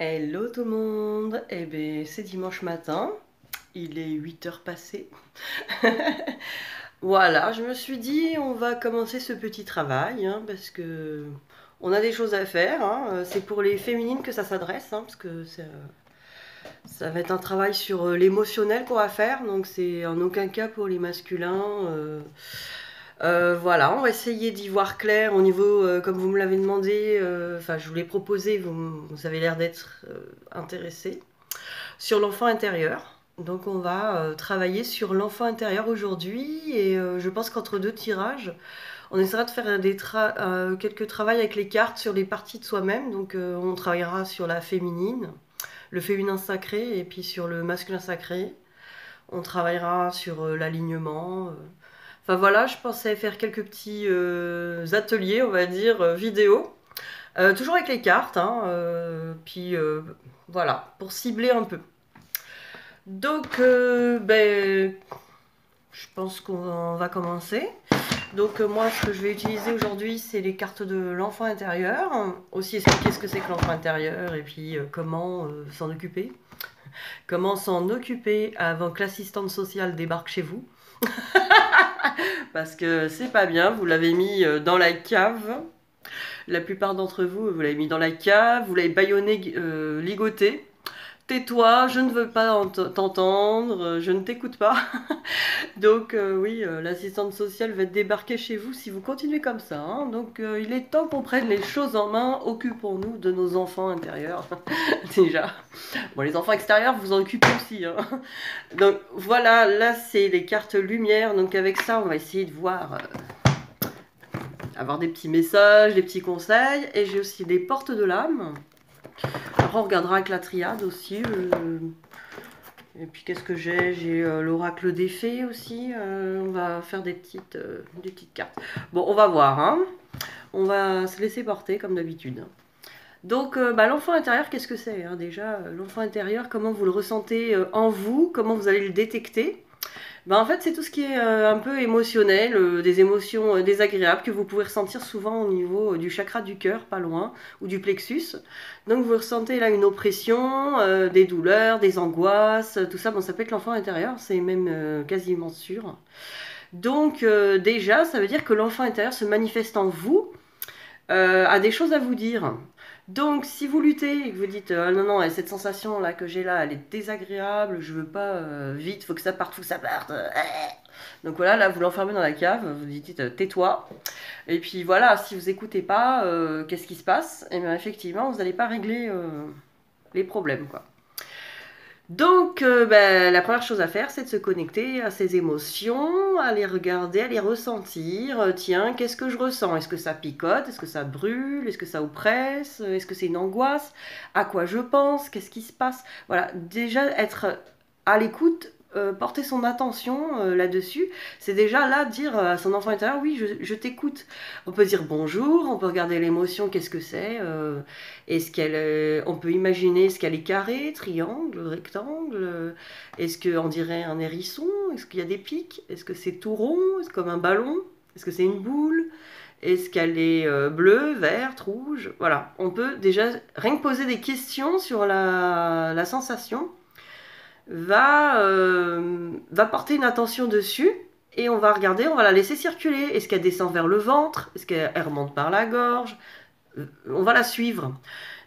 Hello tout le monde, eh bien c'est dimanche matin, il est 8 heures passées. Voilà, je me suis dit on va commencer ce petit travail parce que on a des choses à faire, c'est pour les féminines que ça s'adresse, parce que ça va être un travail sur l'émotionnel qu'on va faire, donc c'est en aucun cas pour les masculins. Voilà, on va essayer d'y voir clair au niveau, comme vous me l'avez demandé, enfin je vous l'ai proposé, vous avez l'air d'être intéressé, sur l'enfant intérieur. Donc on va travailler sur l'enfant intérieur aujourd'hui et je pense qu'entre deux tirages, on essaiera de faire quelques travaux avec les cartes sur les parties de soi-même. Donc on travaillera sur la féminine, le féminin sacré et puis sur le masculin sacré. On travaillera sur l'alignement. Enfin voilà, je pensais faire quelques petits ateliers, on va dire, vidéo. Toujours avec les cartes, puis voilà, pour cibler un peu. Donc, je pense qu'on va commencer. Donc, moi, ce que je vais utiliser aujourd'hui, c'est les cartes de l'enfant intérieur. Aussi expliquer ce que c'est que l'enfant intérieur et puis comment s'en occuper. Comment s'en occuper avant que l'assistante sociale débarque chez vous. Parce que c'est pas bien, vous l'avez mis dans la cave. La plupart d'entre vous, vous l'avez mis dans la cave, vous l'avez bâillonné, ligoté. Tais-toi, je ne veux pas t'entendre, je ne t'écoute pas. Donc oui, l'assistante sociale va débarquer chez vous si vous continuez comme ça. Donc il est temps qu'on prenne les choses en main, occupons-nous de nos enfants intérieurs. Déjà. Bon, les enfants extérieurs, vous en occupez aussi. Donc voilà, là c'est les cartes lumière. Donc avec ça, on va essayer de voir, avoir des petits messages, des petits conseils. Et j'ai aussi des portes de l'âme. Après, on regardera avec la triade aussi. Et puis qu'est-ce que j'ai? J'ai l'oracle des fées aussi. On va faire des petites cartes. Bon, on va voir. On va se laisser porter comme d'habitude. Donc, l'enfant intérieur, qu'est-ce que c'est déjà, l'enfant intérieur, comment vous le ressentez en vous? Comment vous allez le détecter? En fait, c'est tout ce qui est un peu émotionnel, des émotions désagréables que vous pouvez ressentir souvent au niveau du chakra du cœur, pas loin, ou du plexus. Donc vous ressentez là une oppression, des douleurs, des angoisses, tout ça. Bon, ça peut être l'enfant intérieur, c'est même quasiment sûr. Donc déjà, ça veut dire que l'enfant intérieur se manifeste en vous, a des choses à vous dire. Donc, si vous luttez et que vous dites non, non, cette sensation là que j'ai là, elle est désagréable, je veux pas, vite, faut que ça parte, faut que ça parte. Donc voilà, là vous l'enfermez dans la cave, vous dites tais-toi. Et puis voilà, si vous écoutez pas, qu'est-ce qui se passe? Et bien effectivement, vous n'allez pas régler les problèmes quoi. Donc, la première chose à faire, c'est de se connecter à ses émotions, à les regarder, à les ressentir. Tiens, qu'est-ce que je ressens? Est-ce que ça picote? Est-ce que ça brûle? Est-ce que ça oppresse? Est-ce que c'est une angoisse? À quoi je pense? Qu'est-ce qui se passe? Voilà, déjà être à l'écoute, porter son attention là-dessus, c'est déjà là dire à son enfant intérieur, oui, je t'écoute. On peut dire bonjour, on peut regarder l'émotion, qu'est-ce que c'est, est-ce qu'elle, on peut imaginer, est-ce qu'elle est carrée, triangle, rectangle, est-ce qu'on dirait un hérisson, est-ce qu'il y a des pics, est-ce que c'est tout rond, est-ce comme un ballon, est-ce que c'est une boule, est-ce qu'elle est bleue, verte, rouge, voilà. On peut déjà rien que poser des questions sur la sensation, va porter une attention dessus et on va regarder, on va la laisser circuler. Est-ce qu'elle descend vers le ventre? Est-ce qu'elle remonte par la gorge? On va la suivre.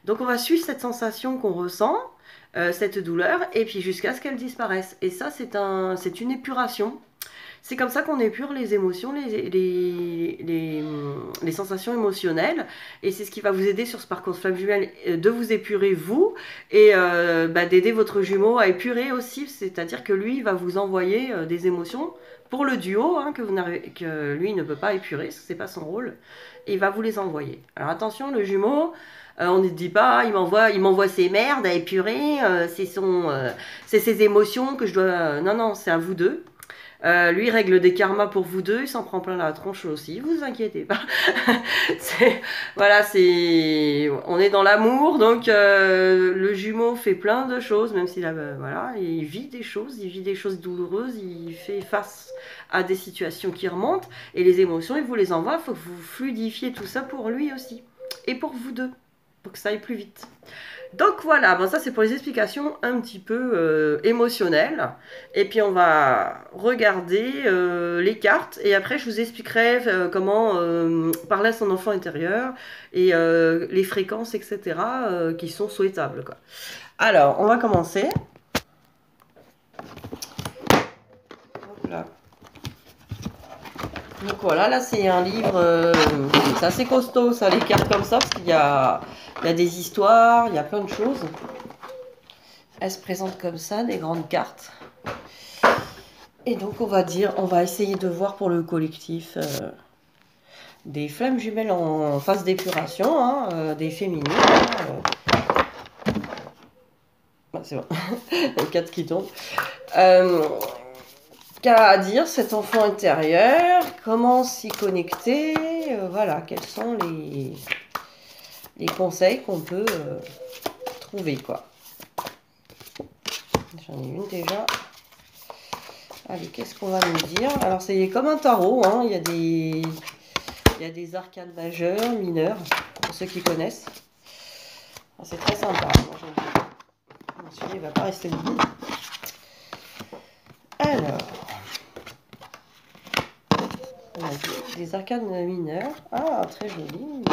Donc on va suivre cette sensation qu'on ressent, cette douleur, et puis jusqu'à ce qu'elle disparaisse. Et ça, c'est une épuration. C'est comme ça qu'on épure les émotions, les sensations émotionnelles. Et c'est ce qui va vous aider sur ce parcours de flamme jumelle, de vous épurer vous et d'aider votre jumeau à épurer aussi. C'est-à-dire que lui, il va vous envoyer des émotions pour le duo que lui ne peut pas épurer, parce que c'est pas son rôle. Et il va vous les envoyer. Alors attention, le jumeau, on ne dit pas, il m'envoie ses merdes à épurer, c'est ses émotions que je dois... Non, non, c'est à vous deux. Lui règle des karmas pour vous deux, il s'en prend plein la tronche aussi, vous inquiétez pas. Voilà, on est dans l'amour, donc le jumeau fait plein de choses, même s'il voilà, il vit des choses douloureuses, il fait face à des situations qui remontent, et les émotions, il vous les envoie, il faut que vous fluidifiez tout ça pour lui aussi, et pour vous deux, pour que ça aille plus vite. Donc voilà, bon, ça c'est pour les explications un petit peu émotionnelles. Et puis on va regarder les cartes et après je vous expliquerai comment parler à son enfant intérieur et les fréquences, etc. Qui sont souhaitables, quoi. Alors, on va commencer. Hop là. Donc voilà, là c'est un livre, c'est assez costaud ça, les cartes comme ça, parce qu'il y a des histoires, il y a plein de choses. Elles se présentent comme ça, des grandes cartes. Et donc on va essayer de voir pour le collectif des flammes jumelles en phase d'épuration, hein, des féminines. C'est bon, les cartes qui tombent. Qu'a à dire cet enfant intérieur, comment s'y connecter, voilà, quels sont les conseils qu'on peut trouver, quoi. J'en ai une déjà. Allez, qu'est-ce qu'on va nous dire? Alors c'est comme un tarot, hein, il y a des arcanes majeures, mineures, pour ceux qui connaissent. C'est très sympa, moi j'aime bien. Celui-là il va pas rester debout. Alors, on a des arcanes mineures. Ah, très joli.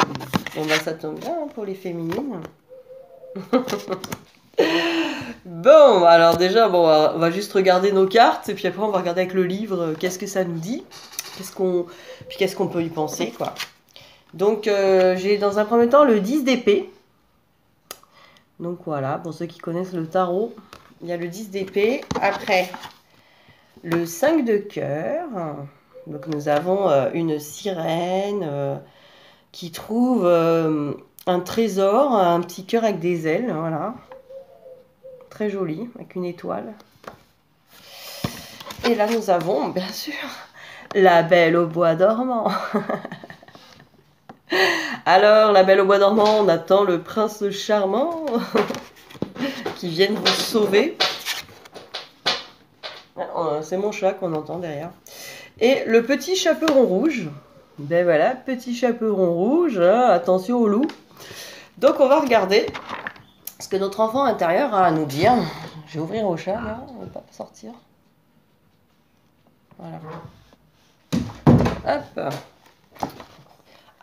Bon, bah, ça tombe bien pour les féminines. Bon, alors déjà, bon, on va juste regarder nos cartes. Et puis après, on va regarder avec le livre qu'est-ce que ça nous dit. Qu'est-ce qu'on peut y penser, quoi. Donc, j'ai dans un premier temps le 10 d'épée. Donc voilà, pour ceux qui connaissent le tarot, il y a le 10 d'épée. Après, le 5 de cœur. Donc nous avons une sirène qui trouve un trésor, un petit cœur avec des ailes, voilà. Très joli, avec une étoile. Et là nous avons, bien sûr, la Belle au bois dormant. Alors, la Belle au bois dormant, on attend le prince charmant qui vienne vous sauver. C'est mon chat qu'on entend derrière. Et le petit chaperon rouge. Ben voilà, petit chaperon rouge. Hein, attention au loup. Donc on va regarder ce que notre enfant intérieur a à nous dire. Je vais ouvrir au chat là, on ne va pas sortir. Voilà. Hop.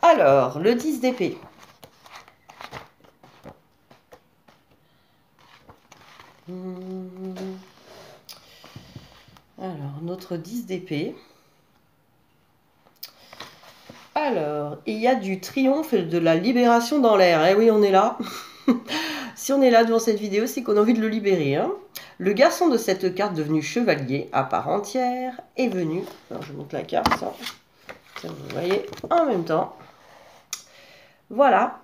Alors, le 10 d'épée. Alors, notre 10 d'épée. Alors, il y a du triomphe et de la libération dans l'air. Eh oui, on est là. Si on est là devant cette vidéo, c'est qu'on a envie de le libérer. Hein. Le garçon de cette carte, devenu chevalier à part entière, est venu... Alors, je monte la carte, ça vous voyez en même temps. Voilà.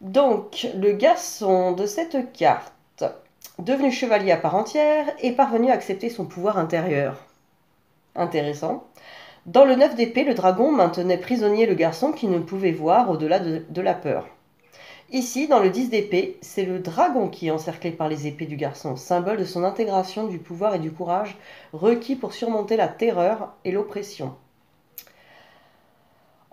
Donc, le garçon de cette carte, devenu chevalier à part entière, est parvenu à accepter son pouvoir intérieur. Intéressant. Dans le 9 d'épée, le dragon maintenait prisonnier le garçon qui ne pouvait voir au-delà de la peur. Ici, dans le 10 d'épée, c'est le dragon qui est encerclé par les épées du garçon, symbole de son intégration du pouvoir et du courage requis pour surmonter la terreur et l'oppression.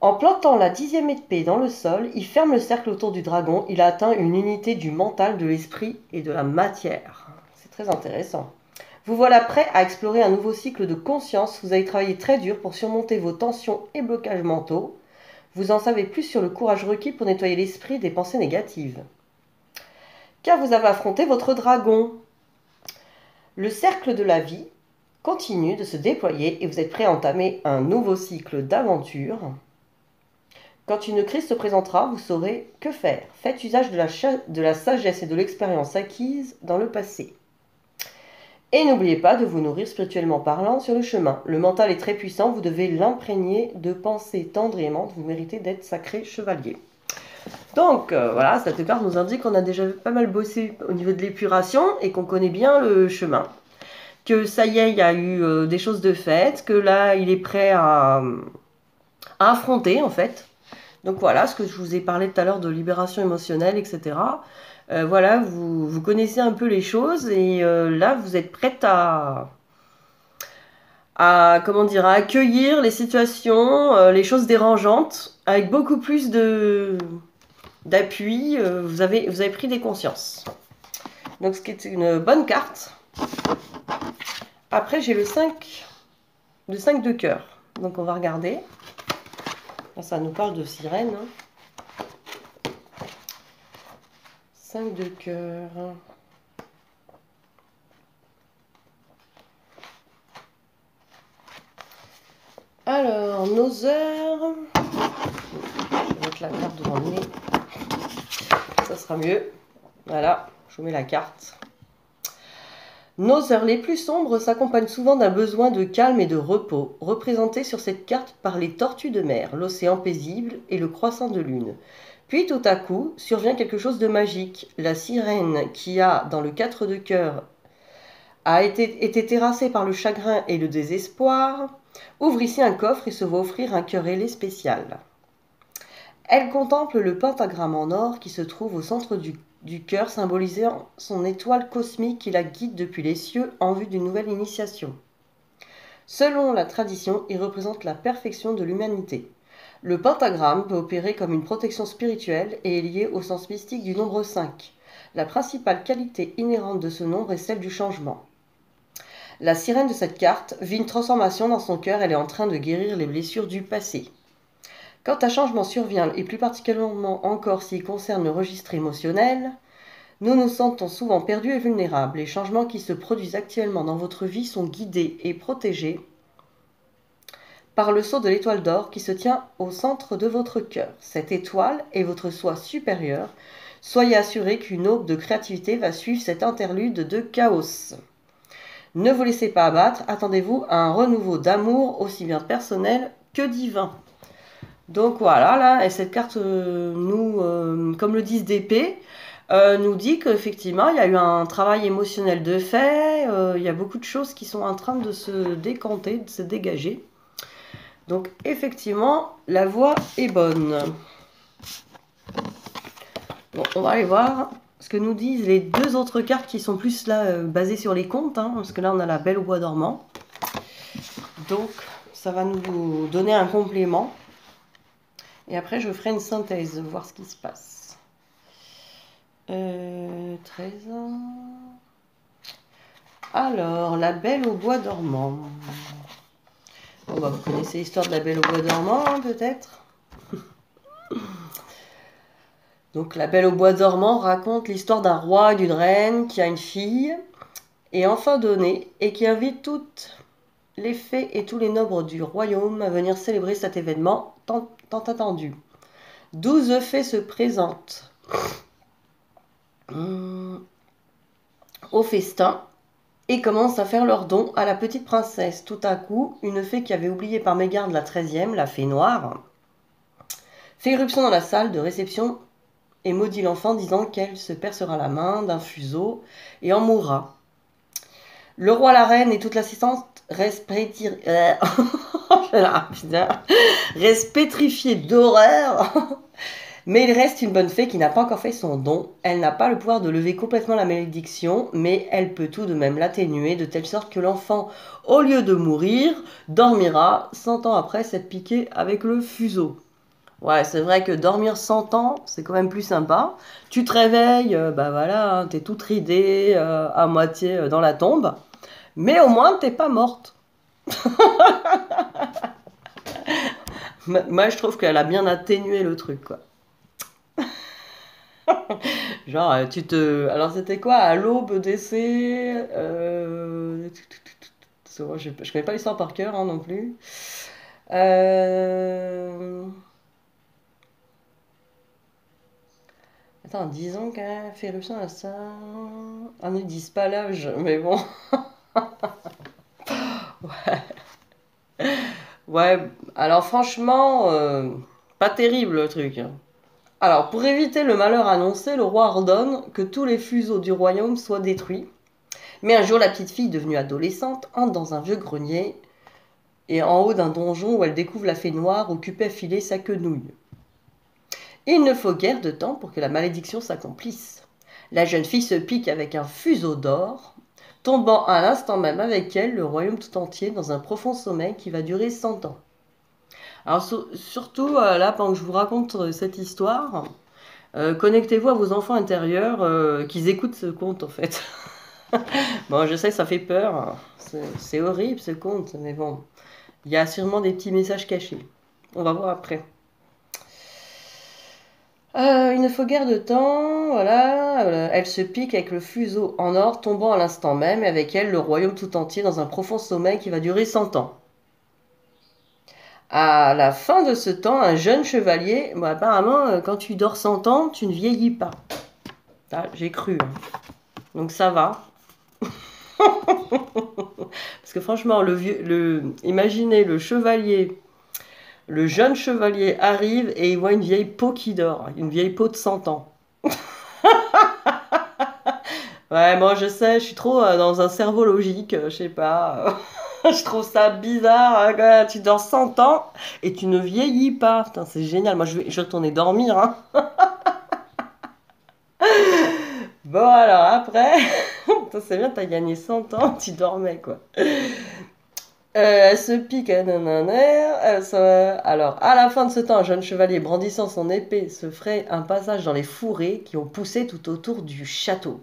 En plantant la 10e épée dans le sol, il ferme le cercle autour du dragon. Il a atteint une unité du mental, de l'esprit et de la matière. C'est très intéressant. Vous voilà prêt à explorer un nouveau cycle de conscience. Vous avez travaillé très dur pour surmonter vos tensions et blocages mentaux. Vous en savez plus sur le courage requis pour nettoyer l'esprit des pensées négatives. Car vous avez affronté votre dragon. Le cercle de la vie continue de se déployer et vous êtes prêt à entamer un nouveau cycle d'aventure. Quand une crise se présentera, vous saurez que faire. Faites usage de la sagesse et de l'expérience acquise dans le passé. Et n'oubliez pas de vous nourrir spirituellement parlant sur le chemin. Le mental est très puissant, vous devez l'imprégner de pensées tendres et aimantes. Vous méritez d'être sacré chevalier. Donc voilà, cette carte nous indique qu'on a déjà pas mal bossé au niveau de l'épuration et qu'on connaît bien le chemin. Que ça y est, il y a eu des choses de faites, que là, il est prêt à affronter en fait. Donc voilà, ce que je vous ai parlé tout à l'heure de libération émotionnelle, etc. Voilà, vous connaissez un peu les choses et là, vous êtes prête comment dire, à accueillir les situations, les choses dérangeantes avec beaucoup plus d'appui. Vous avez pris des consciences. Donc, ce qui est une bonne carte. Après, j'ai le 5 de cœur. Donc, on va regarder. Là, ça nous parle de sirène. 5 de cœur. Alors, nos heures. Je vais mettre la carte devant le nez. Ça sera mieux. Voilà, je vous mets la carte. Nos heures les plus sombres s'accompagnent souvent d'un besoin de calme et de repos, représenté sur cette carte par les tortues de mer, l'océan paisible et le croissant de lune. Puis tout à coup, survient quelque chose de magique. La sirène qui a, dans le 4 de cœur, a été terrassée par le chagrin et le désespoir, ouvre ici un coffre et se voit offrir un cœur ailé spécial. Elle contemple le pentagramme en or qui se trouve au centre du cœur, symbolisant son étoile cosmique qui la guide depuis les cieux en vue d'une nouvelle initiation. Selon la tradition, il représente la perfection de l'humanité. Le pentagramme peut opérer comme une protection spirituelle et est lié au sens mystique du nombre 5. La principale qualité inhérente de ce nombre est celle du changement. La sirène de cette carte vit une transformation dans son cœur, elle est en train de guérir les blessures du passé. Quand un changement survient, et plus particulièrement encore s'il concerne le registre émotionnel, nous nous sentons souvent perdus et vulnérables. Les changements qui se produisent actuellement dans votre vie sont guidés et protégés par le sceau de l'étoile d'or qui se tient au centre de votre cœur. Cette étoile est votre soi supérieur. Soyez assurés qu'une aube de créativité va suivre cet interlude de chaos. Ne vous laissez pas abattre, attendez-vous à un renouveau d'amour aussi bien personnel que divin. Donc voilà, là, et cette carte comme le 10 d'épée, nous dit qu'effectivement, il y a eu un travail émotionnel de fait, il y a beaucoup de choses qui sont en train de se décanter, de se dégager. Donc effectivement, la voie est bonne. Bon, on va aller voir ce que nous disent les deux autres cartes qui sont plus là basées sur les contes, hein, parce que là on a la Belle au bois dormant. Donc ça va nous donner un complément. Et après je ferai une synthèse, voir ce qui se passe. 13 ans. Alors, la Belle au bois dormant. Bon, bah, vous connaissez l'histoire de la Belle au bois dormant, hein, peut-être. Donc, la Belle au bois dormant raconte l'histoire d'un roi et d'une reine qui a une fille, et enfin donnée, et qui invite toutes les fées et tous les nobles du royaume à venir célébrer cet événement tant attendu. 12 fées se présentent au festin et commencent à faire leurs dons à la petite princesse. Tout à coup, une fée qui avait oublié par mégarde la 13e, la fée noire, fait irruption dans la salle de réception et maudit l'enfant, disant qu'elle se percera la main d'un fuseau et en mourra. Le roi, la reine et toute l'assistance restent pétrifiés d'horreur. Mais il reste une bonne fée qui n'a pas encore fait son don. Elle n'a pas le pouvoir de lever complètement la malédiction, mais elle peut tout de même l'atténuer de telle sorte que l'enfant, au lieu de mourir, dormira 100 ans après s'être piqué avec le fuseau. Ouais, c'est vrai que dormir 100 ans, c'est quand même plus sympa. Tu te réveilles, bah voilà, hein, t'es toute ridée, à moitié dans la tombe. Mais au moins, t'es pas morte. Moi, je trouve qu'elle a bien atténué le truc, quoi. Genre, alors, c'était quoi? À l'aube d'essai je connais pas l'histoire par cœur, hein, non plus. Attends, disons qu'elle fait éruption à ça. Ah, ne disent pas l'âge, mais bon. Ouais. Ouais, alors franchement, pas terrible le truc. Alors, pour éviter le malheur annoncé, le roi ordonne que tous les fuseaux du royaume soient détruits. Mais un jour, la petite fille, devenue adolescente, entre dans un vieux grenier et en haut d'un donjon où elle découvre la fée noire occupée à filer sa quenouille. Il ne faut guère de temps pour que la malédiction s'accomplisse. La jeune fille se pique avec un fuseau d'or, tombant à l'instant même avec elle le royaume tout entier dans un profond sommeil qui va durer 100 ans. Alors surtout, là, pendant que je vous raconte cette histoire, Connectez-vous à vos enfants intérieurs, qu'ils écoutent ce conte en fait. Bon, je sais, ça fait peur, hein. C'est horrible ce conte, mais bon, il y a sûrement des petits messages cachés. On va voir après. Il ne faut guère de temps, voilà. Elle se pique avec le fuseau en or tombant à l'instant même, et avec elle le royaume tout entier dans un profond sommeil qui va durer 100 ans. À la fin de ce temps, un jeune chevalier, bon, apparemment, quand tu dors 100 ans, tu ne vieillis pas. Ah, j'ai cru, hein. Donc ça va. Parce que franchement, imaginez le chevalier, le jeune chevalier arrive et il voit une vieille peau qui dort, une vieille peau de 100 ans. Ouais, moi je sais, je suis trop dans un cerveau logique, je sais pas. Je trouve ça bizarre, hein, quand tu dors 100 ans et tu ne vieillis pas. Putain, c'est génial. Moi je vais retourner dormir, hein. Bon, alors après, c'est bien, t'as gagné 100 ans, tu dormais quoi. Elle se pique, alors, à la fin de ce temps, un jeune chevalier brandissant son épée se ferait un passage dans les fourrés qui ont poussé tout autour du château.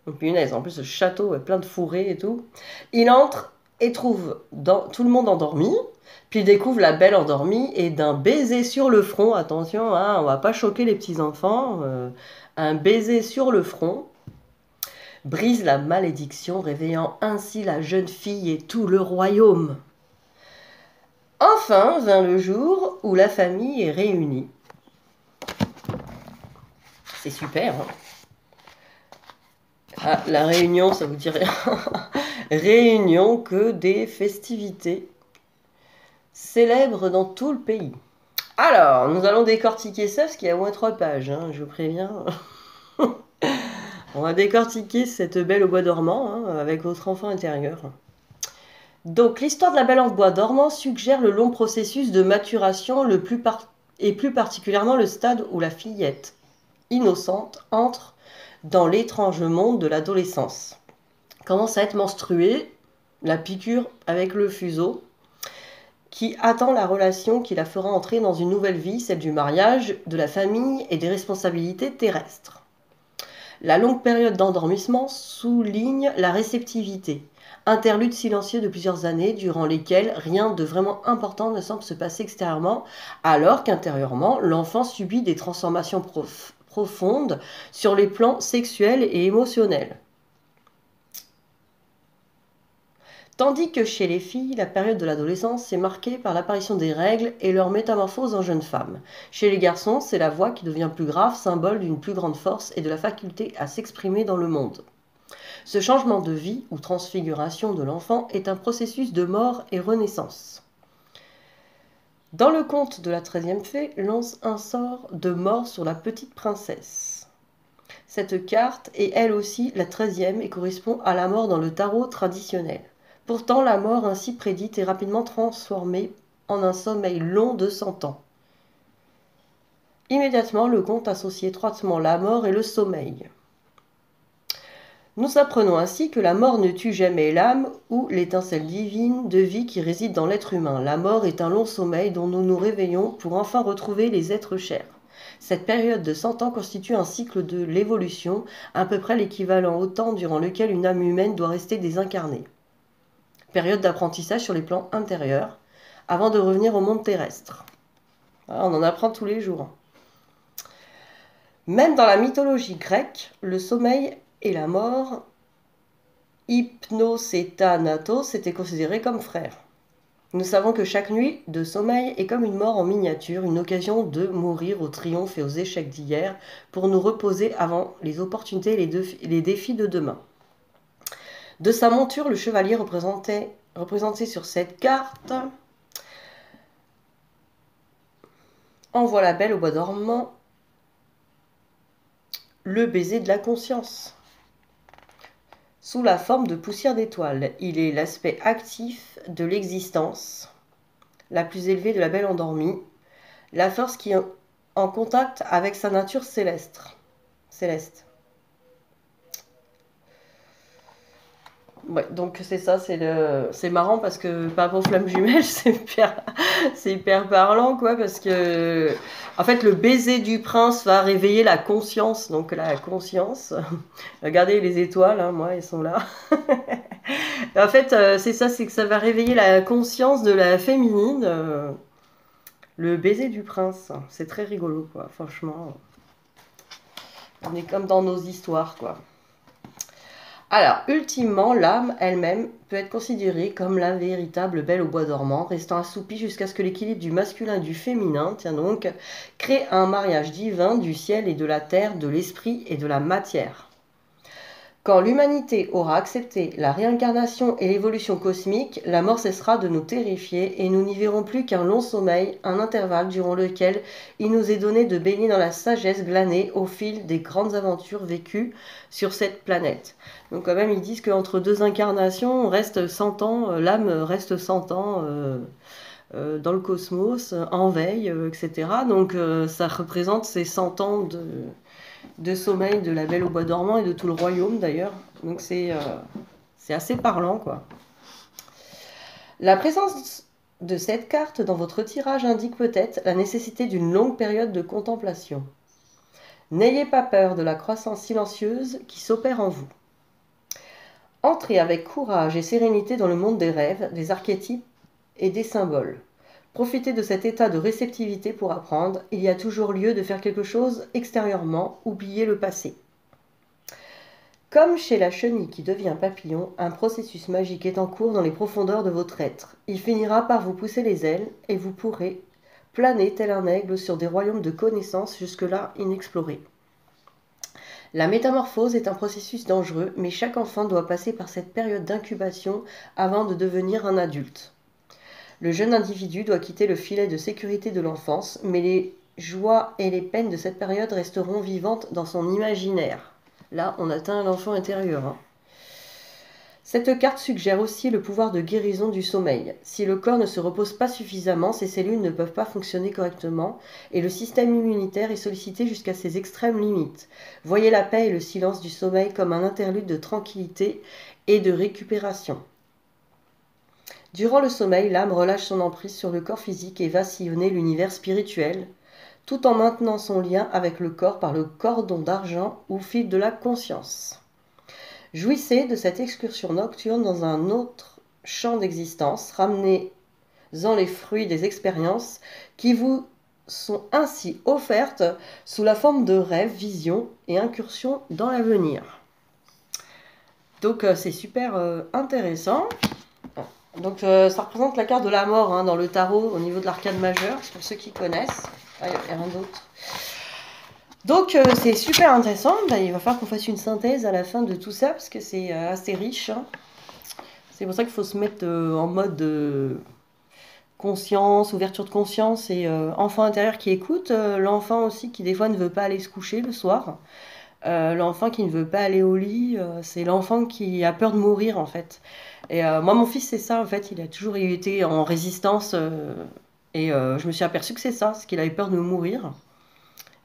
Donc, punaise, en plus, ce château est plein de fourrés et tout. Il entre et trouve tout le monde endormi, puis il découvre la belle endormie et d'un baiser sur le front, attention, hein, on va pas choquer les petits-enfants, un baiser sur le front brise la malédiction, réveillant ainsi la jeune fille et tout le royaume. Enfin vint le jour où la famille est réunie. C'est super, hein. Ah, la réunion, ça vous dirait réunion que des festivités célèbres dans tout le pays. Alors, nous allons décortiquer ça, parce qu'il y a au moins 3 pages, hein, je vous préviens. On va décortiquer cette belle au bois dormant, hein, avec votre enfant intérieur. Donc, l'histoire de la Belle au bois dormant suggère le long processus de maturation et plus particulièrement le stade où la fillette, innocente, entre dans l'étrange monde de l'adolescence. Commence à être menstruée, la piqûre avec le fuseau, qui attend la relation qui la fera entrer dans une nouvelle vie, celle du mariage, de la famille et des responsabilités terrestres. La longue période d'endormissement souligne la réceptivité, interlude silencieux de plusieurs années durant lesquelles rien de vraiment important ne semble se passer extérieurement, alors qu'intérieurement, l'enfant subit des transformations profondes sur les plans sexuels et émotionnels. Tandis que chez les filles, la période de l'adolescence est marquée par l'apparition des règles et leur métamorphose en jeune femme. Chez les garçons, c'est la voix qui devient plus grave, symbole d'une plus grande force et de la faculté à s'exprimer dans le monde. Ce changement de vie ou transfiguration de l'enfant est un processus de mort et renaissance. Dans le conte de la 13e fée, lance un sort de mort sur la petite princesse. Cette carte est elle aussi la 13e et correspond à la mort dans le tarot traditionnel. Pourtant, la mort ainsi prédite est rapidement transformée en un sommeil long de 100 ans. Immédiatement, le conte associe étroitement la mort et le sommeil. Nous apprenons ainsi que la mort ne tue jamais l'âme ou l'étincelle divine de vie qui réside dans l'être humain. La mort est un long sommeil dont nous nous réveillons pour enfin retrouver les êtres chers. Cette période de 100 ans constitue un cycle de l'évolution, à peu près l'équivalent au temps durant lequel une âme humaine doit rester désincarnée. Période d'apprentissage sur les plans intérieurs, avant de revenir au monde terrestre. Voilà, on en apprend tous les jours. Même dans la mythologie grecque, le sommeil et la mort, hypnos et thanatos, étaient considérés comme frères. Nous savons que chaque nuit de sommeil est comme une mort en miniature, une occasion de mourir aux triomphes et aux échecs d'hier pour nous reposer avant les opportunités et les défis de demain. De sa monture, le chevalier représenté sur cette carte envoie la Belle au bois dormant le baiser de la conscience. Sous la forme de poussière d'étoiles, il est l'aspect actif de l'existence, la plus élevée de la Belle endormie, la force qui est en contact avec sa nature céleste. Ouais, donc c'est ça, c'est marrant parce que par rapport aux flammes jumelles, c'est hyper parlant, quoi, parce que en fait le baiser du prince va réveiller la conscience, donc la conscience. Regardez les étoiles, hein, moi, elles sont là. En fait, c'est ça, c'est que ça va réveiller la conscience de la féminine. Le baiser du prince, c'est très rigolo, quoi. Franchement, on est comme dans nos histoires, quoi. Alors, ultimement, l'âme elle-même peut être considérée comme la véritable belle au bois dormant, restant assoupie jusqu'à ce que l'équilibre du masculin et du féminin, tiens donc, crée un mariage divin du ciel et de la terre, de l'esprit et de la matière. Quand l'humanité aura accepté la réincarnation et l'évolution cosmique, la mort cessera de nous terrifier et nous n'y verrons plus qu'un long sommeil, un intervalle durant lequel il nous est donné de baigner dans la sagesse glanée au fil des grandes aventures vécues sur cette planète. Donc quand même ils disent qu'entre deux incarnations, on reste 100 ans, l'âme reste 100 ans dans le cosmos, en veille, etc. Donc ça représente ces 100 ans de sommeil de la Belle au bois dormant et de tout le royaume d'ailleurs. Donc c'est assez parlant, quoi. La présence de cette carte dans votre tirage indique peut-être la nécessité d'une longue période de contemplation. N'ayez pas peur de la croissance silencieuse qui s'opère en vous. Entrez avec courage et sérénité dans le monde des rêves, des archétypes et des symboles. Profitez de cet état de réceptivité pour apprendre. Il y a toujours lieu de faire quelque chose extérieurement, oubliez le passé. Comme chez la chenille qui devient papillon, un processus magique est en cours dans les profondeurs de votre être. Il finira par vous pousser les ailes et vous pourrez planer tel un aigle sur des royaumes de connaissances jusque-là inexplorés. La métamorphose est un processus dangereux, mais chaque enfant doit passer par cette période d'incubation avant de devenir un adulte. Le jeune individu doit quitter le filet de sécurité de l'enfance, mais les joies et les peines de cette période resteront vivantes dans son imaginaire. Là, on atteint l'enfant intérieur. Hein. Cette carte suggère aussi le pouvoir de guérison du sommeil. Si le corps ne se repose pas suffisamment, ses cellules ne peuvent pas fonctionner correctement et le système immunitaire est sollicité jusqu'à ses extrêmes limites. Voyez la paix et le silence du sommeil comme un interlude de tranquillité et de récupération. Durant le sommeil, l'âme relâche son emprise sur le corps physique et va sillonner l'univers spirituel, tout en maintenant son lien avec le corps par le cordon d'argent ou fil de la conscience. Jouissez de cette excursion nocturne dans un autre champ d'existence, ramenez-en les fruits des expériences qui vous sont ainsi offertes sous la forme de rêves, visions et incursions dans l'avenir. Donc c'est super intéressant. Donc ça représente la carte de la mort hein, dans le tarot au niveau de l'arcane majeure, c'est pour ceux qui connaissent. Ah, il y a rien d'autre. Donc c'est super intéressant, il va falloir qu'on fasse une synthèse à la fin de tout ça, parce que c'est assez riche. Hein. C'est pour ça qu'il faut se mettre en mode conscience, ouverture de conscience, et enfant intérieur qui écoute, l'enfant aussi qui des fois ne veut pas aller se coucher le soir. L'enfant qui ne veut pas aller au lit, c'est l'enfant qui a peur de mourir en fait. Et moi mon fils c'est ça en fait, il a toujours été en résistance et je me suis aperçue que c'est ça, c'est qu'il avait peur de mourir.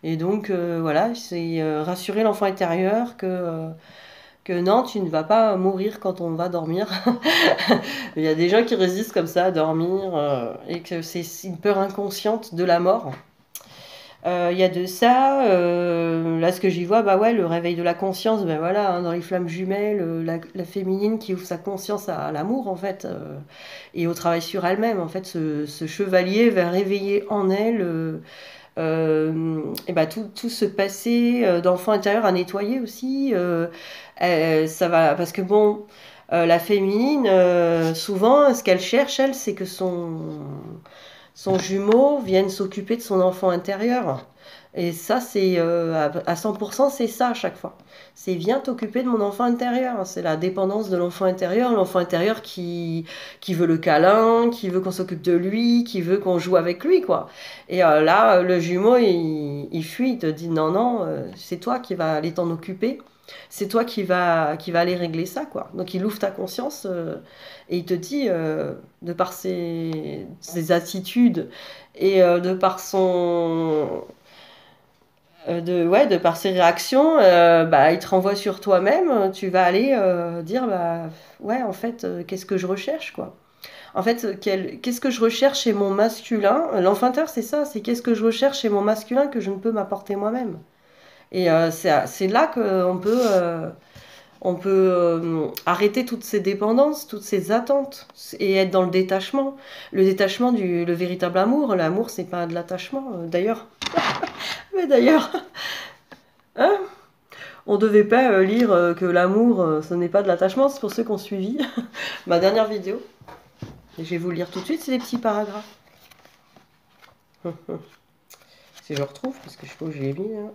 Et donc voilà, c'est rassurer l'enfant intérieur que non, tu ne vas pas mourir quand on va dormir. Il y a des gens qui résistent comme ça à dormir et que c'est une peur inconsciente de la mort. Il y a de ça, là ce que j'y vois, bah ouais, le réveil de la conscience, ben voilà, hein, dans les flammes jumelles, la féminine qui ouvre sa conscience à l'amour en fait, et au travail sur elle-même, en fait, ce chevalier va réveiller en elle et bah, tout ce passé d'enfant intérieur à nettoyer aussi, ça va, parce que bon, la féminine, souvent, ce qu'elle cherche, elle, c'est que son jumeau vienne s'occuper de son enfant intérieur. Et ça, c'est à 100%, c'est ça à chaque fois. C'est viens t'occuper de mon enfant intérieur. C'est la dépendance de l'enfant intérieur qui veut le câlin, qui veut qu'on s'occupe de lui, qui veut qu'on joue avec lui, quoi. Et là, le jumeau, il fuit, il te dit non, non, c'est toi qui vas aller t'en occuper. C'est toi qui va aller régler ça, quoi. Donc il ouvre ta conscience et il te dit, de par ses attitudes et de par Ouais, de par ses réactions, bah, il te renvoie sur toi-même. Tu vas aller dire, bah, ouais, en fait, qu'est-ce que je recherche, quoi. En fait, qu'est-ce que je recherche chez mon masculin? L'enfant intérieur, c'est ça, c'est qu'est-ce que je recherche chez mon masculin que je ne peux m'apporter moi-même. Et c'est là on peut arrêter toutes ces dépendances, toutes ces attentes et être dans le détachement. Le détachement le véritable amour. L'amour, c'est pas de l'attachement. D'ailleurs, mais d'ailleurs, hein, on devait pas lire que l'amour, ce n'est pas de l'attachement. C'est pour ceux qui ont suivi ma dernière vidéo. Et je vais vous le lire tout de suite, c'est les petits paragraphes. Si je le retrouve, parce que je sais pas où je l'ai mis. Hein.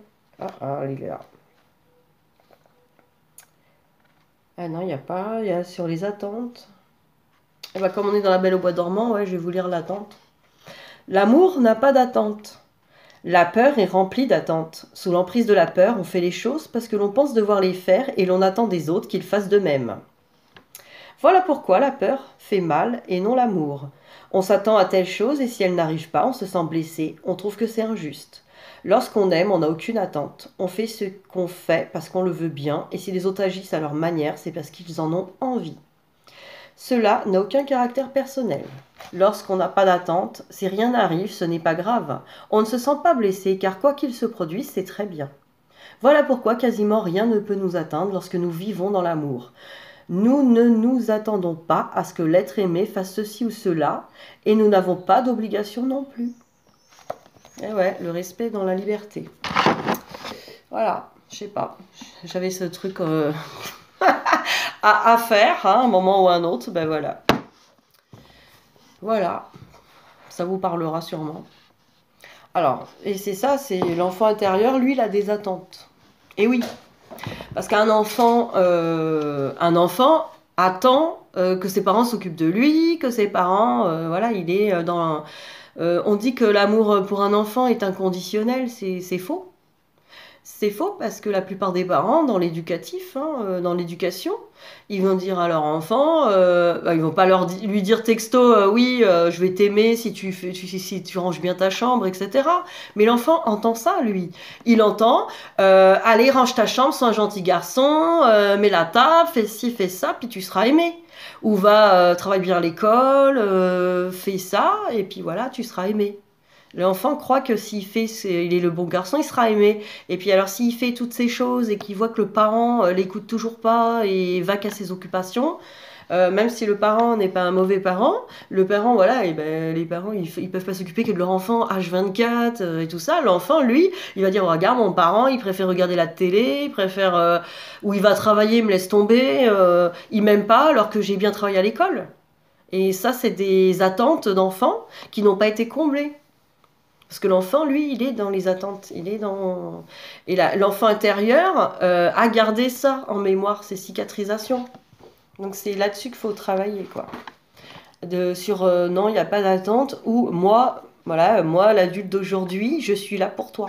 Il est là. Ah non, il n'y a pas. Il y a sur les attentes. Et bah, comme on est dans La Belle au bois dormant, ouais, je vais vous lire l'attente. L'amour n'a pas d'attente. La peur est remplie d'attentes. Sous l'emprise de la peur, on fait les choses parce que l'on pense devoir les faire et l'on attend des autres qu'ils fassent de même. Voilà pourquoi la peur fait mal et non l'amour. On s'attend à telle chose et si elle n'arrive pas, on se sent blessé, on trouve que c'est injuste. Lorsqu'on aime, on n'a aucune attente. On fait ce qu'on fait parce qu'on le veut bien et si les autres agissent à leur manière, c'est parce qu'ils en ont envie. Cela n'a aucun caractère personnel. Lorsqu'on n'a pas d'attente, si rien n'arrive, ce n'est pas grave. On ne se sent pas blessé car quoi qu'il se produise, c'est très bien. Voilà pourquoi quasiment rien ne peut nous atteindre lorsque nous vivons dans l'amour. Nous ne nous attendons pas à ce que l'être aimé fasse ceci ou cela, et nous n'avons pas d'obligation non plus. Et ouais, le respect dans la liberté. Voilà, je sais pas. J'avais ce truc à faire, hein, un moment ou un autre, ben voilà. Voilà, ça vous parlera sûrement. Alors, et c'est ça, c'est l'enfant intérieur, lui, il a des attentes. Et oui, parce qu'un enfant attend que ses parents s'occupent de lui, que ses parents, voilà, il est dans. On dit que l'amour pour un enfant est inconditionnel, c'est faux. C'est faux parce que la plupart des parents, dans l'éducatif, hein, dans l'éducation, ils vont dire à leur enfant, ils vont pas lui dire texto, oui, je vais t'aimer si tu ranges bien ta chambre, etc. Mais l'enfant entend ça, lui. Il entend, allez, range ta chambre, sois un gentil garçon, mets la table, fais ci, fais ça, puis tu seras aimé. Ou va, travaille bien à l'école, fais ça, et puis voilà, tu seras aimé. L'enfant croit que s'il fait, il est le bon garçon, il sera aimé. Et puis alors s'il fait toutes ces choses et qu'il voit que le parent l'écoute toujours pas et va qu'à ses occupations, même si le parent n'est pas un mauvais parent, le parent, voilà, et ben, les parents, ils peuvent pas s'occuper que de leur enfant H24 et tout ça. L'enfant, lui, il va dire, oh, regarde, mon parent, il préfère regarder la télé, il préfère, ou il va travailler, il me laisse tomber, il m'aime pas alors que j'ai bien travaillé à l'école. Et ça, c'est des attentes d'enfants qui n'ont pas été comblées. Parce que l'enfant, lui, il est dans les attentes. Il est dans... Et l'enfant intérieur a gardé ça en mémoire, ses cicatrisations. Donc c'est là-dessus qu'il faut travailler, quoi. Sur non, il n'y a pas d'attente, ou moi, voilà, moi, l'adulte d'aujourd'hui, je suis là pour toi.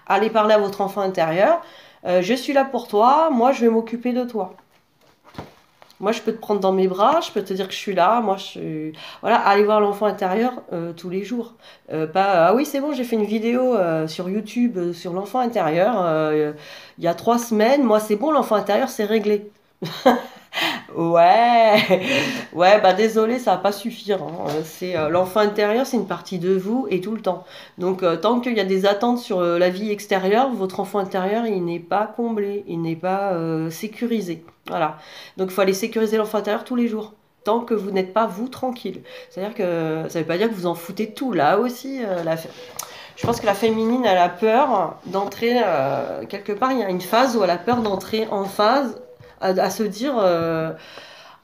Allez parler à votre enfant intérieur, je suis là pour toi, moi, je vais m'occuper de toi. Moi, je peux te prendre dans mes bras, je peux te dire que je suis là. Moi, voilà, aller voir l'enfant intérieur tous les jours. Pas, ah oui, c'est bon, j'ai fait une vidéo sur YouTube sur l'enfant intérieur il y a 3 semaines. Moi, c'est bon, l'enfant intérieur, c'est réglé. Ouais, ouais, bah désolé, ça va pas suffire. Hein. C'est l'enfant intérieur, c'est une partie de vous et tout le temps. Donc tant qu'il y a des attentes sur la vie extérieure, votre enfant intérieur, il n'est pas comblé, il n'est pas sécurisé. Voilà. Donc il faut aller sécuriser l'enfant intérieur tous les jours. Tant que vous n'êtes pas vous tranquille. C'est-à-dire que ça veut pas dire que vous en foutez de tout. Là aussi, je pense que la féminine, elle a peur d'entrer quelque part. Il y a une phase où elle a peur d'entrer en phase à se dire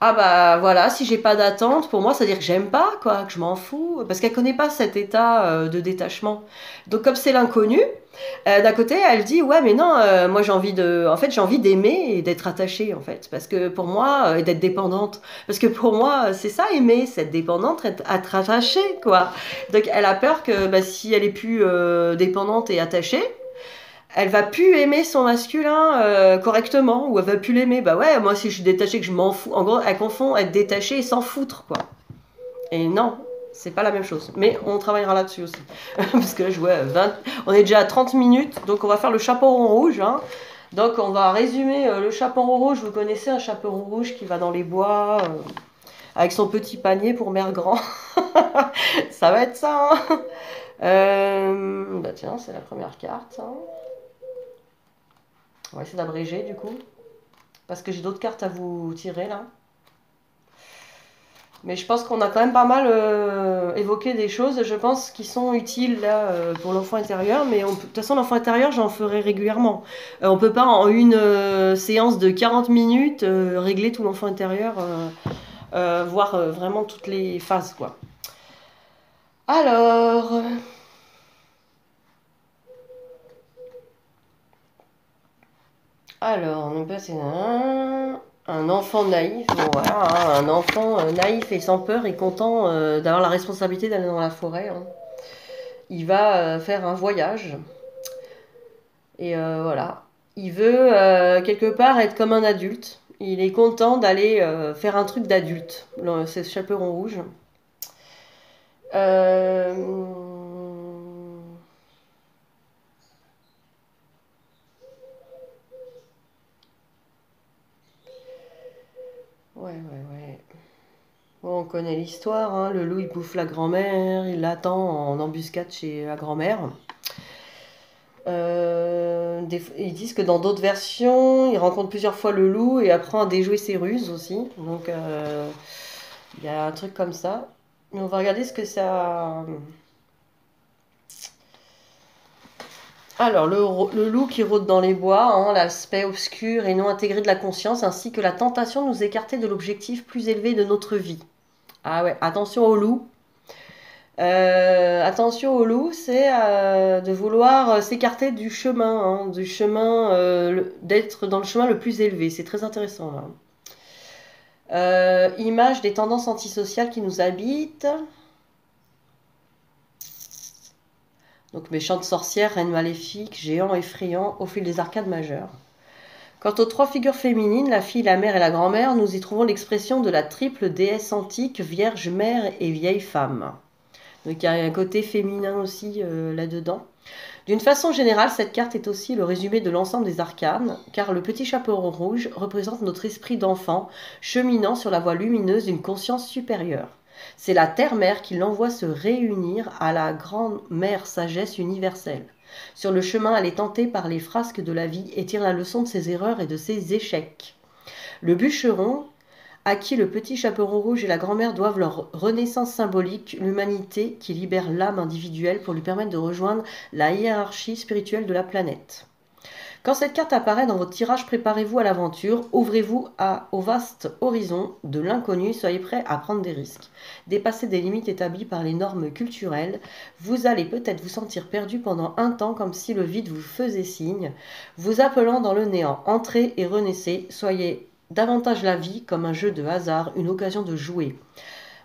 ah bah voilà, si j'ai pas d'attente, pour moi ça veut dire que j'aime pas, quoi, que je m'en fous, parce qu'elle connaît pas cet état de détachement. Donc comme c'est l'inconnu, d'un côté elle dit ouais mais non, moi j'ai envie d'aimer et d'être attachée en fait, parce que pour moi et d'être dépendante, parce que pour moi c'est ça aimer, c'est être dépendante, être attachée, quoi. Donc elle a peur que bah, si elle est plus dépendante et attachée, elle va plus aimer son masculin correctement, ou elle va plus l'aimer. Bah ouais, moi si je suis détachée, que je m'en fous. En gros, elle confond être détachée et s'en foutre, quoi. Et non, c'est pas la même chose. Mais on travaillera là-dessus aussi. Parce que là, je vois 20... On est déjà à 30 minutes, donc on va faire le chaperon rouge. Hein. Donc on va résumer le chaperon rouge. Vous connaissez un chaperon rouge qui va dans les bois avec son petit panier pour mère grand. Ça va être ça. Hein. Bah tiens, c'est la première carte. Hein. On va essayer d'abréger du coup. Parce que j'ai d'autres cartes à vous tirer là. Mais je pense qu'on a quand même pas mal évoqué des choses, je pense, qui sont utiles là pour l'enfant intérieur. Mais de toute façon, l'enfant intérieur, j'en ferai régulièrement. On peut pas en une séance de 40 minutes régler tout l'enfant intérieur, voir vraiment toutes les phases, quoi. Alors... donc là, c'est un enfant naïf. Bon, voilà, hein, un enfant naïf et sans peur et content d'avoir la responsabilité d'aller dans la forêt. Hein. Il va faire un voyage. Et voilà. Il veut quelque part être comme un adulte. Il est content d'aller faire un truc d'adulte. C'est ce chaperon rouge. Euh... Ouais, ouais, ouais. Bon, on connaît l'histoire, hein. Le loup, il bouffe la grand-mère, il l'attend en embuscade chez la grand-mère. Ils disent que dans d'autres versions, il rencontre plusieurs fois le loup et apprend à déjouer ses ruses aussi. Donc, il y a un truc comme ça. Mais on va regarder ce que ça... Alors, le loup qui rôde dans les bois, hein, l'aspect obscur et non intégré de la conscience, ainsi que la tentation de nous écarter de l'objectif plus élevé de notre vie. Ah ouais, attention au loup. Attention au loup, c'est de vouloir s'écarter du chemin, hein, d'être dans le chemin le plus élevé. C'est très intéressant là. Image des tendances antisociales qui nous habitent. Donc méchante sorcière, reine maléfique, géant effrayant au fil des arcades majeures. Quant aux trois figures féminines, la fille, la mère et la grand-mère, nous y trouvons l'expression de la triple déesse antique, vierge, mère et vieille femme. Donc il y a un côté féminin aussi là-dedans. D'une façon générale, cette carte est aussi le résumé de l'ensemble des arcanes, car le petit chaperon rouge représente notre esprit d'enfant, cheminant sur la voie lumineuse d'une conscience supérieure. C'est la terre-mère qui l'envoie se réunir à la grande-mère sagesse universelle. Sur le chemin, elle est tentée par les frasques de la vie et tire la leçon de ses erreurs et de ses échecs. Le bûcheron, à qui le petit chaperon rouge et la grand-mère doivent leur renaissance symbolique, l'humanité qui libère l'âme individuelle pour lui permettre de rejoindre la hiérarchie spirituelle de la planète. Quand cette carte apparaît dans votre tirage, préparez-vous à l'aventure, ouvrez-vous au vaste horizon de l'inconnu, soyez prêts à prendre des risques. Dépasser des limites établies par les normes culturelles, vous allez peut-être vous sentir perdu pendant un temps comme si le vide vous faisait signe, vous appelant dans le néant. Entrez et renaissez, soyez davantage la vie comme un jeu de hasard, une occasion de jouer.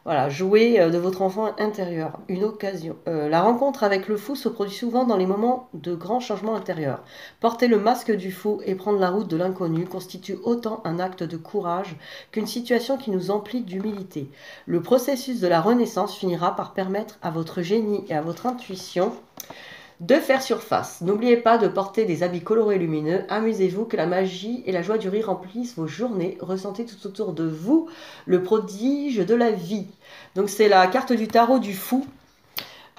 Voilà, jouer de votre enfant intérieur, une occasion. La rencontre avec le fou se produit souvent dans les moments de grands changements intérieurs. Porter le masque du fou et prendre la route de l'inconnu constitue autant un acte de courage qu'une situation qui nous emplit d'humilité. Le processus de la renaissance finira par permettre à votre génie et à votre intuition de faire surface. N'oubliez pas de porter des habits colorés et lumineux. Amusez-vous, que la magie et la joie du rire remplissent vos journées. Ressentez tout autour de vous le prodige de la vie. Donc c'est la carte du tarot du fou.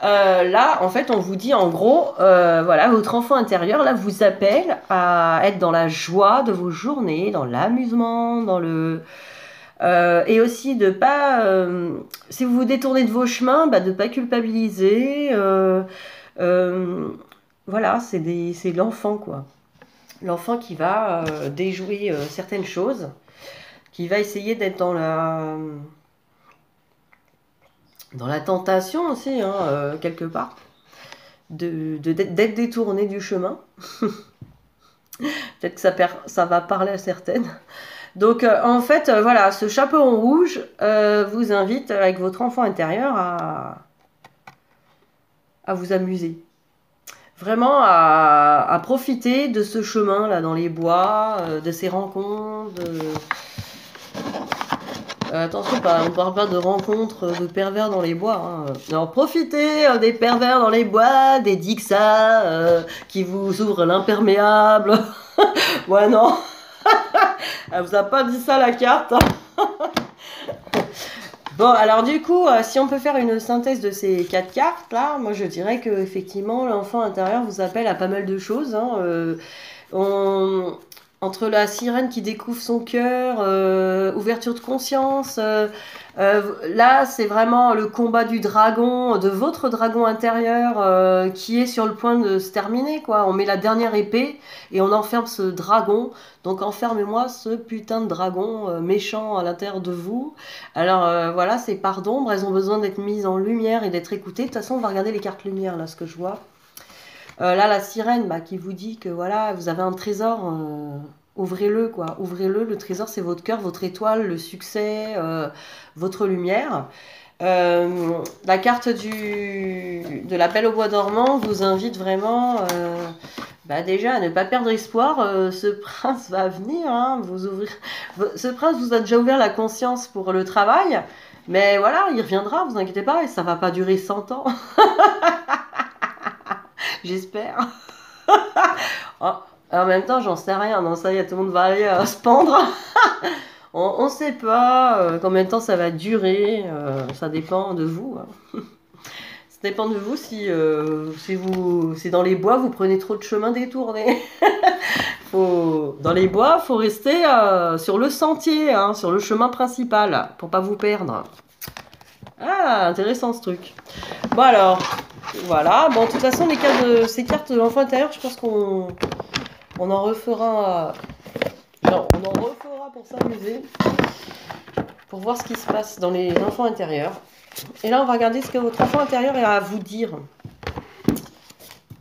Là, en fait, on vous dit en gros, voilà, votre enfant intérieur là vous appelle à être dans la joie de vos journées, dans l'amusement, dans le... et aussi de pas... si vous vous détournez de vos chemins, de ne pas culpabiliser... voilà, c'est l'enfant, quoi. L'enfant qui va déjouer certaines choses, qui va essayer d'être dans la tentation aussi, hein, quelque part, d'être détourné du chemin. Peut-être que ça va parler à certaines. Donc, en fait, voilà, ce chaperon rouge vous invite, avec votre enfant intérieur, à vous amuser. Vraiment à profiter de ce chemin là dans les bois, de ces rencontres, Attention, on ne parle pas de rencontres de pervers dans les bois. Hein. Non, profitez des pervers dans les bois, des Dixa qui vous ouvrent l'imperméable. Ouais, non. Elle vous a pas dit ça la carte. Bon, alors du coup, si on peut faire une synthèse de ces 4 cartes là, moi je dirais que effectivement l'enfant intérieur vous appelle à pas mal de choses. Hein. Entre la sirène qui découvre son cœur, ouverture de conscience, là c'est vraiment le combat du dragon, de votre dragon intérieur qui est sur le point de se terminer, quoi. On met la dernière épée et on enferme ce dragon. Donc enfermez-moi ce putain de dragon méchant à l'intérieur de vous. Alors voilà, ces parts d'ombre, elles ont besoin d'être mises en lumière et d'être écoutées. De toute façon, on va regarder les cartes lumière, là, ce que je vois. Là, la sirène qui vous dit que voilà, vous avez un trésor, ouvrez-le, quoi. Ouvrez-le, le trésor, c'est votre cœur, votre étoile, le succès, votre lumière. La carte de la Belle au bois dormant vous invite vraiment déjà à ne pas perdre espoir. Ce prince va venir, hein, ce prince vous a déjà ouvert la conscience pour le travail, mais voilà, il reviendra, vous inquiétez pas, et ça va pas durer 100 ans. J'espère. Oh, en même temps, j'en sais rien. Non, ça y est, tout le monde va aller se pendre. On sait pas combien de temps ça va durer. Ça dépend de vous. Hein. Ça dépend de vous si dans les bois, vous prenez trop de chemins détournés. Dans les bois, faut rester sur le sentier, hein, sur le chemin principal, pour pas vous perdre. Ah, intéressant ce truc. Bon alors, voilà. Bon, de toute façon, ces cartes de l'enfant intérieur, je pense qu'on en refera. Non, on en refera pour s'amuser, pour voir ce qui se passe dans les enfants intérieurs. Et là, on va regarder ce que votre enfant intérieur a à vous dire.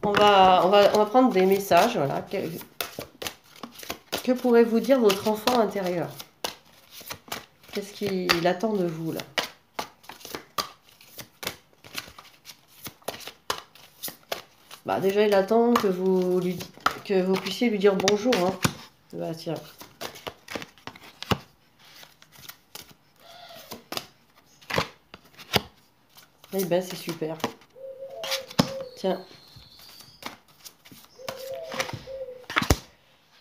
On va prendre des messages. Voilà. Que pourrait vous dire votre enfant intérieur? Qu'est-ce qu'il attend de vous là? Déjà, il attend que vous puissiez lui dire bonjour. Hein. Tiens. Eh ben, c'est super. Tiens.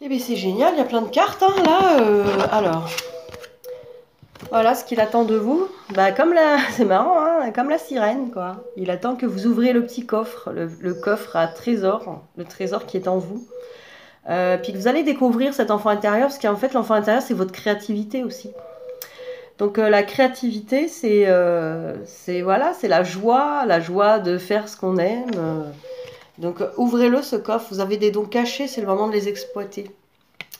Eh bien, c'est génial, il y a plein de cartes, hein, là. Alors, voilà ce qu'il attend de vous. C'est marrant, hein, comme la sirène, quoi. Il attend que vous ouvriez le petit coffre, le coffre à trésor, le trésor qui est en vous. Puis que vous allez découvrir cet enfant intérieur, parce qu'en fait, l'enfant intérieur, c'est votre créativité aussi. Donc, la créativité, c'est la joie de faire ce qu'on aime. Donc, ouvrez-le, ce coffre. Vous avez des dons cachés, c'est le moment de les exploiter.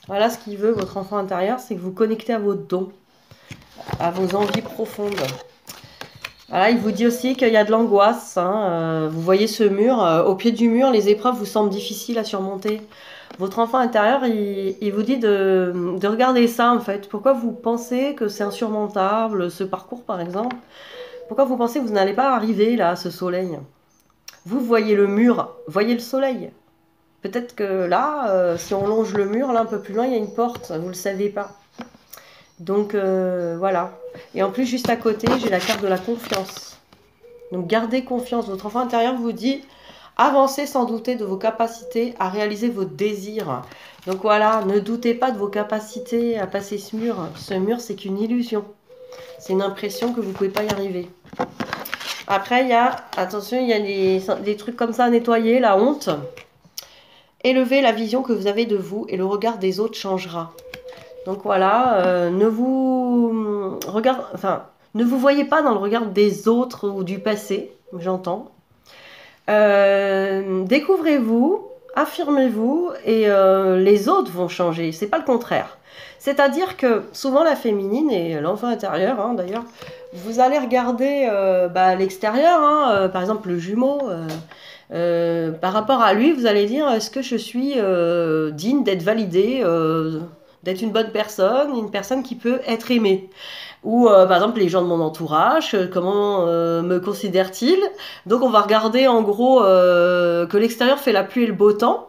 Voilà ce qu'il veut, votre enfant intérieur, c'est que vous connectez à vos dons, à vos envies profondes. Voilà, il vous dit aussi qu'il y a de l'angoisse. Hein. Vous voyez ce mur. Au pied du mur, les épreuves vous semblent difficiles à surmonter. Votre enfant intérieur, il vous dit de regarder ça, en fait. Pourquoi vous pensez que c'est insurmontable, ce parcours, par exemple? Pourquoi vous pensez que vous n'allez pas arriver, là, à ce soleil? Vous voyez le mur, voyez le soleil. Peut-être que là, si on longe le mur, là, un peu plus loin, il y a une porte. Vous ne le savez pas. Donc, voilà. Et en plus, juste à côté, j'ai la carte de la confiance. Donc, gardez confiance. Votre enfant intérieur vous dit... Avancez sans douter de vos capacités à réaliser vos désirs. Donc voilà, ne doutez pas de vos capacités à passer ce mur. Ce mur, c'est qu'une illusion. C'est une impression que vous ne pouvez pas y arriver. Après, attention, il y a des trucs comme ça à nettoyer, la honte. Élevez la vision que vous avez de vous et le regard des autres changera. Donc voilà, ne vous voyez pas dans le regard des autres ou du passé, j'entends. Découvrez-vous, affirmez-vous et les autres vont changer, c'est pas le contraire. C'est-à-dire que souvent la féminine et l'enfant intérieur, hein, d'ailleurs, vous allez regarder l'extérieur, hein, par exemple le jumeau, par rapport à lui, vous allez dire est-ce que je suis digne d'être validée, d'être une bonne personne, une personne qui peut être aimée. Ou par exemple les gens de mon entourage, comment me considèrent-ils? Donc on va regarder en gros que l'extérieur fait la pluie et le beau temps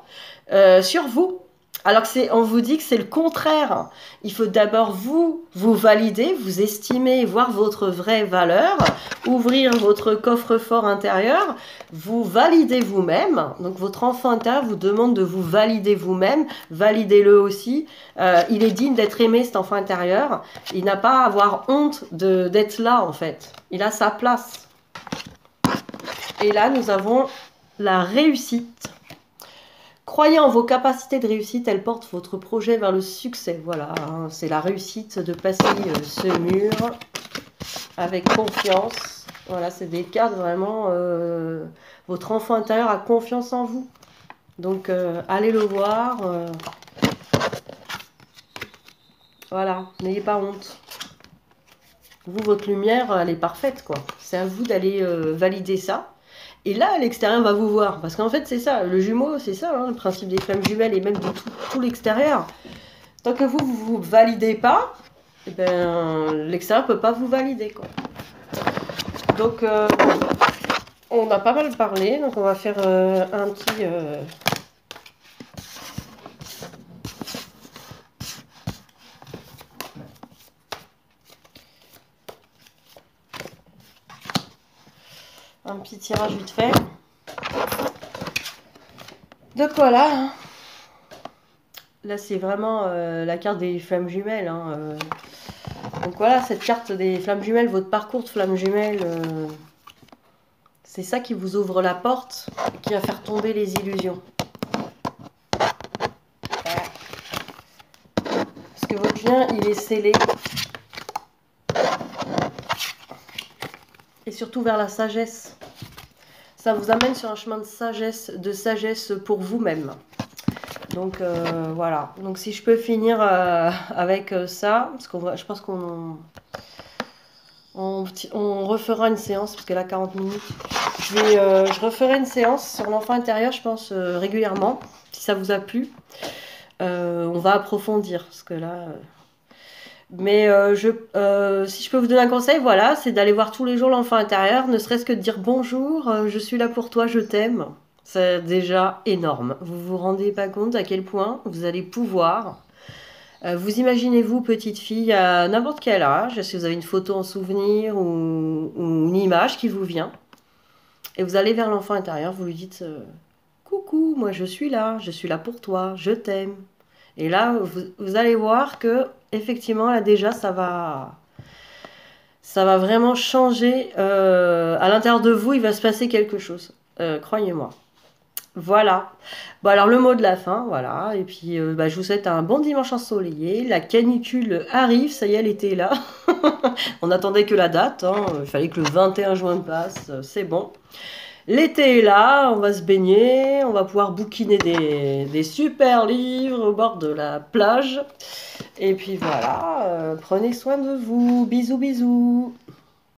sur vous. Alors que on vous dit que c'est le contraire. Il faut d'abord vous valider, vous estimer, voir votre vraie valeur, ouvrir votre coffre-fort intérieur, vous valider vous-même. Donc votre enfant intérieur vous demande de vous valider vous-même, validez-le aussi. Il est digne d'être aimé, cet enfant intérieur. Il n'a pas à avoir honte d'être là en fait. Il a sa place. Et là nous avons la réussite. Croyez en vos capacités de réussite, elles portent votre projet vers le succès. Voilà, hein, c'est la réussite de passer ce mur avec confiance. Voilà, c'est des cartes vraiment... votre enfant intérieur a confiance en vous. Donc, allez le voir. Voilà, n'ayez pas honte. Vous, votre lumière, elle est parfaite, quoi. C'est à vous d'aller valider ça. Et là, l'extérieur va vous voir. Parce qu'en fait, c'est ça. Le jumeau, c'est ça, hein, le principe des flammes jumelles et même de tout l'extérieur. Tant que vous ne vous validez pas, eh ben, l'extérieur ne peut pas vous valider, quoi. Donc, on a pas mal parlé. Donc, on va faire un petit... un petit tirage vite fait. Donc voilà. Là c'est vraiment la carte des flammes jumelles. Hein. Donc voilà, cette carte des flammes jumelles, votre parcours de flammes jumelles, c'est ça qui vous ouvre la porte, qui va faire tomber les illusions. Voilà. Parce que votre lien, il est scellé. Et surtout vers la sagesse. Ça vous amène sur un chemin de sagesse pour vous-même. Donc voilà. Donc si je peux finir avec ça, parce que je pense qu'on refera une séance, parce que là 40 minutes. Je referai une séance sur l'enfant intérieur, je pense, régulièrement, si ça vous a plu. On va approfondir, parce que là... Mais si je peux vous donner un conseil, voilà, c'est d'aller voir tous les jours l'enfant intérieur, ne serait-ce que de dire bonjour, je suis là pour toi, je t'aime. C'est déjà énorme. Vous vous rendez pas compte à quel point vous allez pouvoir. Vous imaginez-vous, petite fille, à n'importe quel âge, si vous avez une photo en souvenir ou une image qui vous vient, et vous allez vers l'enfant intérieur, vous lui dites coucou, moi je suis là pour toi, je t'aime. Et là, vous allez voir que effectivement, là déjà, ça va vraiment changer. À l'intérieur de vous, il va se passer quelque chose. Croyez-moi. Voilà. Bon, alors le mot de la fin, voilà. Et puis, je vous souhaite un bon dimanche ensoleillé. La canicule arrive, ça y est, elle était là. On n'attendait que la date. Hein. Il fallait que le 21 juin passe. C'est bon. L'été est là, on va se baigner, on va pouvoir bouquiner des super livres au bord de la plage. Et puis voilà, prenez soin de vous. Bisous, bisous.